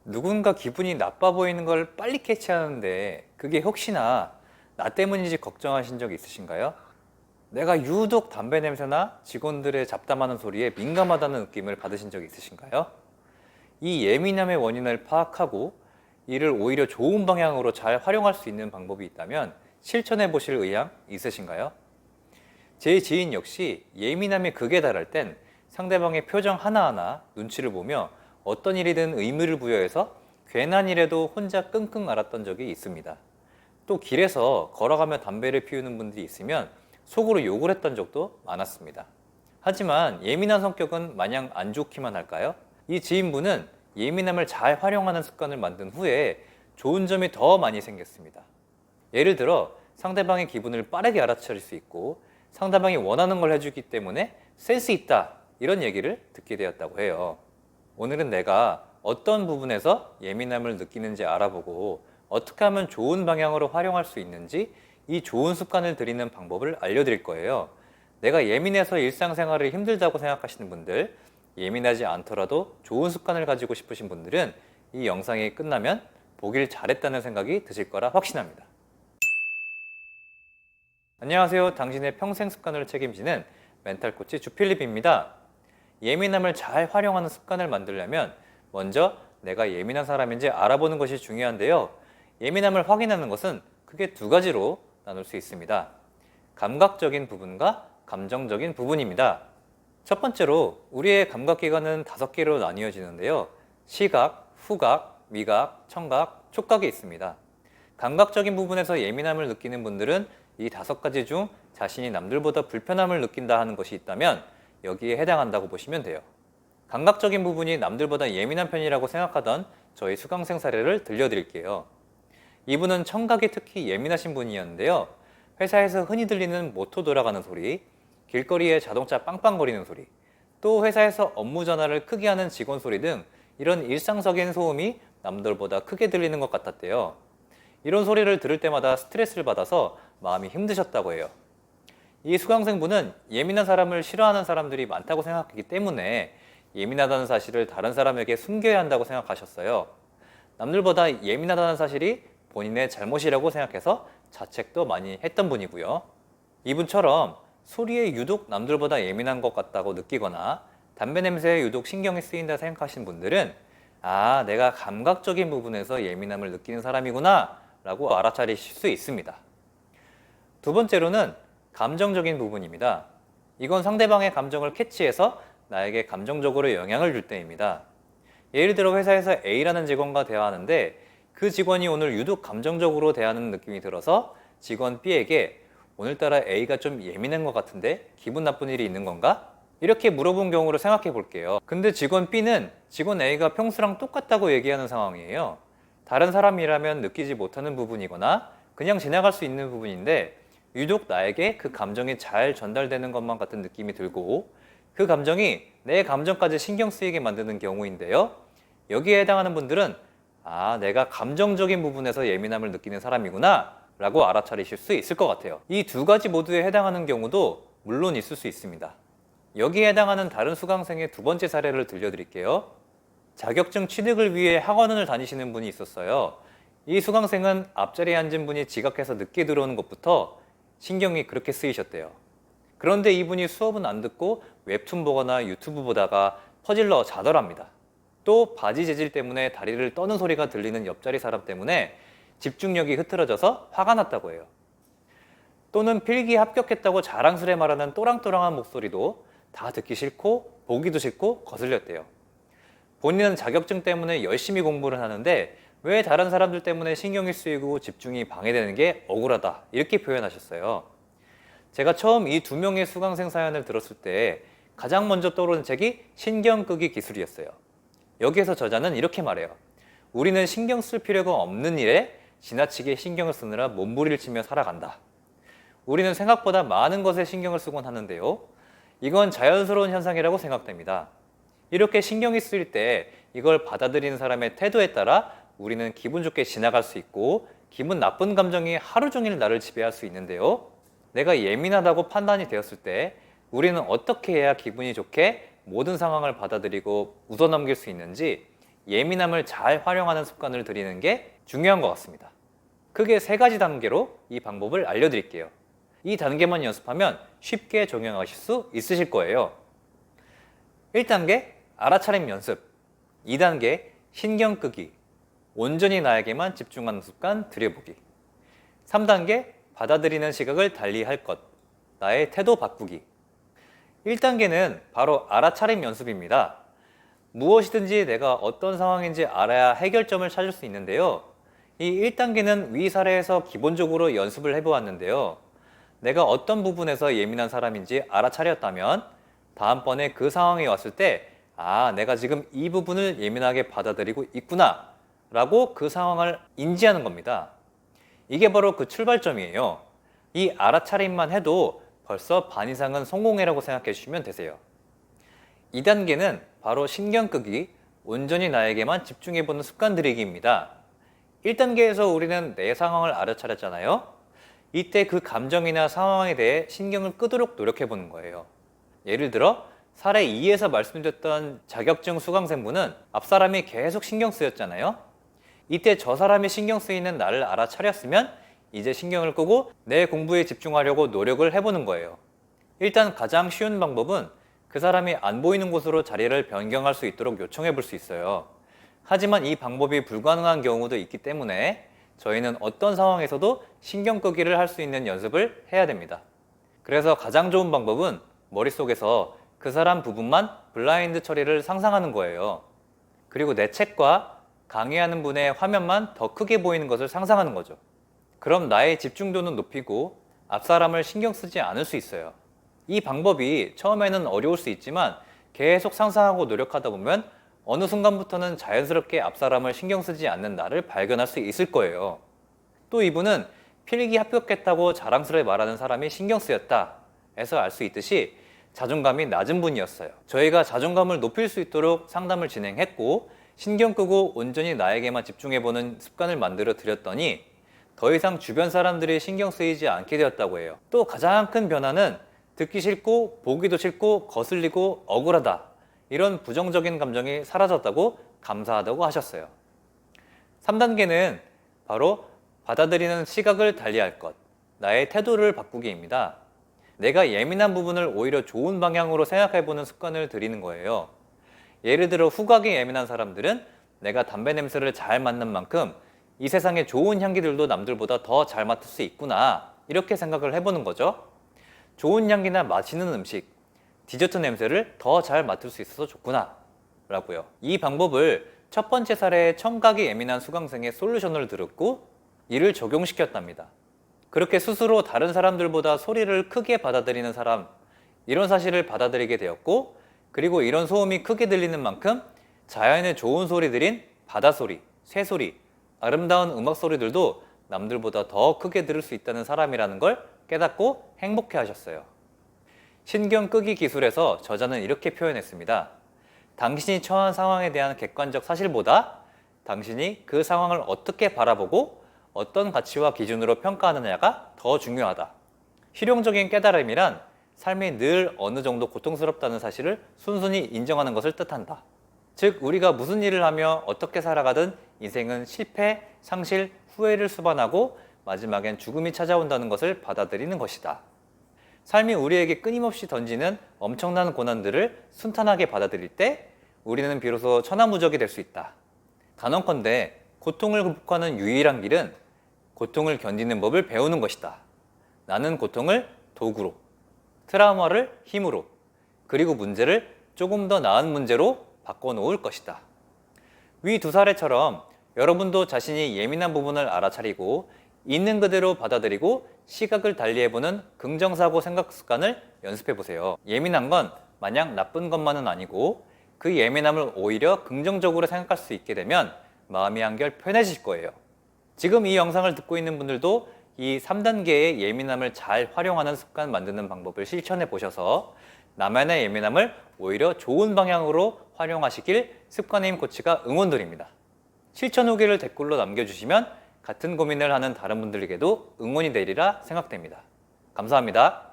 누군가 기분이 나빠 보이는 걸 빨리 캐치하는데 그게 혹시나 나 때문인지 걱정하신 적 있으신가요? 내가 유독 담배 냄새나 직원들의 잡담하는 소리에 민감하다는 느낌을 받으신 적 있으신가요? 이 예민함의 원인을 파악하고 이를 오히려 좋은 방향으로 잘 활용할 수 있는 방법이 있다면 실천해 보실 의향 있으신가요? 제 지인 역시 예민함이 극에 달할 땐 상대방의 표정 하나하나 눈치를 보며 어떤 일이든 의미를 부여해서 괜한 일에도 혼자 끙끙 앓았던 적이 있습니다. 또 길에서 걸어가며 담배를 피우는 분들이 있으면 속으로 욕을 했던 적도 많았습니다. 하지만 예민한 성격은 마냥 안 좋기만 할까요? 이 지인분은 예민함을 잘 활용하는 습관을 만든 후에 좋은 점이 더 많이 생겼습니다. 예를 들어 상대방의 기분을 빠르게 알아차릴 수 있고 상대방이 원하는 걸 해주기 때문에 센스 있다 이런 얘기를 듣게 되었다고 해요. 오늘은 내가 어떤 부분에서 예민함을 느끼는지 알아보고 어떻게 하면 좋은 방향으로 활용할 수 있는지 이 좋은 습관을 들이는 방법을 알려드릴 거예요. 내가 예민해서 일상생활이 힘들다고 생각하시는 분들, 예민하지 않더라도 좋은 습관을 가지고 싶으신 분들은 이 영상이 끝나면 보길 잘했다는 생각이 드실 거라 확신합니다. 안녕하세요. 당신의 평생 습관을 책임지는 멘탈 코치 주필립입니다. 예민함을 잘 활용하는 습관을 만들려면 먼저 내가 예민한 사람인지 알아보는 것이 중요한데요. 예민함을 확인하는 것은 크게 두 가지로 나눌 수 있습니다. 감각적인 부분과 감정적인 부분입니다. 첫 번째로 우리의 감각기관은 5개로 나뉘어지는데요. 시각, 후각, 미각, 청각, 촉각이 있습니다. 감각적인 부분에서 예민함을 느끼는 분들은 이 5가지 중 자신이 남들보다 불편함을 느낀다 하는 것이 있다면 여기에 해당한다고 보시면 돼요. 감각적인 부분이 남들보다 예민한 편이라고 생각하던 저희 수강생 사례를 들려드릴게요. 이분은 청각이 특히 예민하신 분이었는데요. 회사에서 흔히 들리는 모터 돌아가는 소리, 길거리에 자동차 빵빵거리는 소리, 또 회사에서 업무 전화를 크게 하는 직원 소리 등 이런 일상적인 소음이 남들보다 크게 들리는 것 같았대요. 이런 소리를 들을 때마다 스트레스를 받아서 마음이 힘드셨다고 해요. 이 수강생분은 예민한 사람을 싫어하는 사람들이 많다고 생각하기 때문에 예민하다는 사실을 다른 사람에게 숨겨야 한다고 생각하셨어요. 남들보다 예민하다는 사실이 본인의 잘못이라고 생각해서 자책도 많이 했던 분이고요. 이분처럼 소리에 유독 남들보다 예민한 것 같다고 느끼거나 담배 냄새에 유독 신경이 쓰인다 생각하신 분들은 아, 내가 감각적인 부분에서 예민함을 느끼는 사람이구나 라고 알아차리실 수 있습니다. 두 번째로는 감정적인 부분입니다. 이건 상대방의 감정을 캐치해서 나에게 감정적으로 영향을 줄 때입니다. 예를 들어 회사에서 A라는 직원과 대화하는데 그 직원이 오늘 유독 감정적으로 대하는 느낌이 들어서 직원 B에게 오늘따라 A가 좀 예민한 것 같은데 기분 나쁜 일이 있는 건가? 이렇게 물어본 경우를 생각해 볼게요. 근데 직원 B는 직원 A가 평소랑 똑같다고 얘기하는 상황이에요. 다른 사람이라면 느끼지 못하는 부분이거나 그냥 지나갈 수 있는 부분인데 유독 나에게 그 감정이 잘 전달되는 것만 같은 느낌이 들고 그 감정이 내 감정까지 신경 쓰이게 만드는 경우인데요. 여기에 해당하는 분들은 아, 내가 감정적인 부분에서 예민함을 느끼는 사람이구나 라고 알아차리실 수 있을 것 같아요. 이 두 가지 모두에 해당하는 경우도 물론 있을 수 있습니다. 여기에 해당하는 다른 수강생의 두 번째 사례를 들려드릴게요. 자격증 취득을 위해 학원을 다니시는 분이 있었어요. 이 수강생은 앞자리에 앉은 분이 지각해서 늦게 들어오는 것부터 신경이 그렇게 쓰이셨대요. 그런데 이분이 수업은 안 듣고 웹툰 보거나 유튜브 보다가 퍼질러 자더랍니다. 또 바지 재질 때문에 다리를 떠는 소리가 들리는 옆자리 사람 때문에 집중력이 흐트러져서 화가 났다고 해요. 또는 필기 합격했다고 자랑스레 말하는 또랑또랑한 목소리도 다 듣기 싫고 보기도 싫고 거슬렸대요. 본인은 자격증 때문에 열심히 공부를 하는데 왜 다른 사람들 때문에 신경이 쓰이고 집중이 방해되는 게 억울하다 이렇게 표현하셨어요. 제가 처음 이 2명의 수강생 사연을 들었을 때 가장 먼저 떠오르는 책이 신경 끄기 기술이었어요. 여기에서 저자는 이렇게 말해요. 우리는 신경 쓸 필요가 없는 일에 지나치게 신경을 쓰느라 몸부림을 치며 살아간다. 우리는 생각보다 많은 것에 신경을 쓰곤 하는데요. 이건 자연스러운 현상이라고 생각됩니다. 이렇게 신경이 쓰일 때 이걸 받아들이는 사람의 태도에 따라 우리는 기분 좋게 지나갈 수 있고 기분 나쁜 감정이 하루 종일 나를 지배할 수 있는데요. 내가 예민하다고 판단이 되었을 때 우리는 어떻게 해야 기분이 좋게 모든 상황을 받아들이고 웃어넘길 수 있는지 예민함을 잘 활용하는 습관을 들이는 게 중요한 것 같습니다. 크게 3가지 단계로 이 방법을 알려드릴게요. 이 단계만 연습하면 쉽게 적용하실 수 있으실 거예요. 1단계 알아차림 연습, 2단계 신경 끄기, 온전히 나에게만 집중하는 습관 들여보기, 3단계 받아들이는 시각을 달리 할 것, 나의 태도 바꾸기. 1단계는 바로 알아차림 연습입니다. 무엇이든지 내가 어떤 상황인지 알아야 해결점을 찾을 수 있는데요. 이 1단계는 위 사례에서 기본적으로 연습을 해보았는데요. 내가 어떤 부분에서 예민한 사람인지 알아차렸다면 다음번에 그 상황이 왔을 때 내가 지금 이 부분을 예민하게 받아들이고 있구나 라고 그 상황을 인지하는 겁니다. 이게 바로 그 출발점이에요. 이 알아차림만 해도 벌써 반 이상은 성공이라고 생각해 주시면 되세요. 2단계는 바로 신경 끄기, 온전히 나에게만 집중해보는 습관 들이기입니다. 1단계에서 우리는 내 상황을 알아차렸잖아요. 이때 그 감정이나 상황에 대해 신경을 끄도록 노력해보는 거예요. 예를 들어 사례 2에서 말씀드렸던 자격증 수강생분은 앞사람이 계속 신경 쓰였잖아요. 이때 저 사람이 신경 쓰이는 나를 알아차렸으면 이제 신경을 끄고 내 공부에 집중하려고 노력을 해보는 거예요. 일단 가장 쉬운 방법은 그 사람이 안 보이는 곳으로 자리를 변경할 수 있도록 요청해 볼 수 있어요. 하지만 이 방법이 불가능한 경우도 있기 때문에 저희는 어떤 상황에서도 신경 끄기를 할 수 있는 연습을 해야 됩니다. 그래서 가장 좋은 방법은 머릿속에서 그 사람 부분만 블라인드 처리를 상상하는 거예요. 그리고 내 책과 강의하는 분의 화면만 더 크게 보이는 것을 상상하는 거죠. 그럼 나의 집중도는 높이고 앞사람을 신경 쓰지 않을 수 있어요. 이 방법이 처음에는 어려울 수 있지만 계속 상상하고 노력하다 보면 어느 순간부터는 자연스럽게 앞사람을 신경 쓰지 않는 나를 발견할 수 있을 거예요. 또 이분은 필기 합격했다고 자랑스레 말하는 사람이 신경 쓰였다 에서 알 수 있듯이 자존감이 낮은 분이었어요. 저희가 자존감을 높일 수 있도록 상담을 진행했고 신경 끄고 온전히 나에게만 집중해보는 습관을 만들어 드렸더니 더 이상 주변 사람들이 신경 쓰이지 않게 되었다고 해요. 또 가장 큰 변화는 듣기 싫고 보기도 싫고 거슬리고 억울하다 이런 부정적인 감정이 사라졌다고 감사하다고 하셨어요. 3단계는 바로 받아들이는 시각을 달리할 것, 나의 태도를 바꾸기입니다. 내가 예민한 부분을 오히려 좋은 방향으로 생각해보는 습관을 들이는 거예요. 예를 들어 후각이 예민한 사람들은 내가 담배 냄새를 잘 맡는 만큼 이 세상에 좋은 향기들도 남들보다 더 잘 맡을 수 있구나 이렇게 생각을 해보는 거죠. 좋은 향기나 맛있는 음식, 디저트 냄새를 더 잘 맡을 수 있어서 좋구나 라고요. 이 방법을 첫 번째 사례의 청각이 예민한 수강생의 솔루션을 들었고 이를 적용시켰답니다. 그렇게 스스로 다른 사람들보다 소리를 크게 받아들이는 사람, 이런 사실을 받아들이게 되었고 그리고 이런 소음이 크게 들리는 만큼 자연의 좋은 소리들인 바다소리, 새소리, 아름다운 음악 소리들도 남들보다 더 크게 들을 수 있다는 사람이라는 걸 깨닫고 행복해 하셨어요. 신경 끄기 기술에서 저자는 이렇게 표현했습니다. 당신이 처한 상황에 대한 객관적 사실보다 당신이 그 상황을 어떻게 바라보고 어떤 가치와 기준으로 평가하느냐가 더 중요하다. 실용적인 깨달음이란 삶이 늘 어느 정도 고통스럽다는 사실을 순순히 인정하는 것을 뜻한다. 즉 우리가 무슨 일을 하며 어떻게 살아가든 인생은 실패, 상실, 후회를 수반하고 마지막엔 죽음이 찾아온다는 것을 받아들이는 것이다. 삶이 우리에게 끊임없이 던지는 엄청난 고난들을 순탄하게 받아들일 때 우리는 비로소 천하무적이 될 수 있다. 단언컨대 고통을 극복하는 유일한 길은 고통을 견디는 법을 배우는 것이다. 나는 고통을 도구로, 트라우마를 힘으로, 그리고 문제를 조금 더 나은 문제로 바꿔놓을 것이다. 위 두 사례처럼 여러분도 자신이 예민한 부분을 알아차리고 있는 그대로 받아들이고 시각을 달리해보는 긍정사고 생각 습관을 연습해보세요. 예민한 건 마냥 나쁜 것만은 아니고 그 예민함을 오히려 긍정적으로 생각할 수 있게 되면 마음이 한결 편해질 거예요. 지금 이 영상을 듣고 있는 분들도 이 3단계의 예민함을 잘 활용하는 습관 만드는 방법을 실천해 보셔서 나만의 예민함을 오히려 좋은 방향으로 활용하시길 습관의 힘 코치가 응원드립니다. 실천 후기를 댓글로 남겨주시면 같은 고민을 하는 다른 분들에게도 응원이 되리라 생각됩니다. 감사합니다.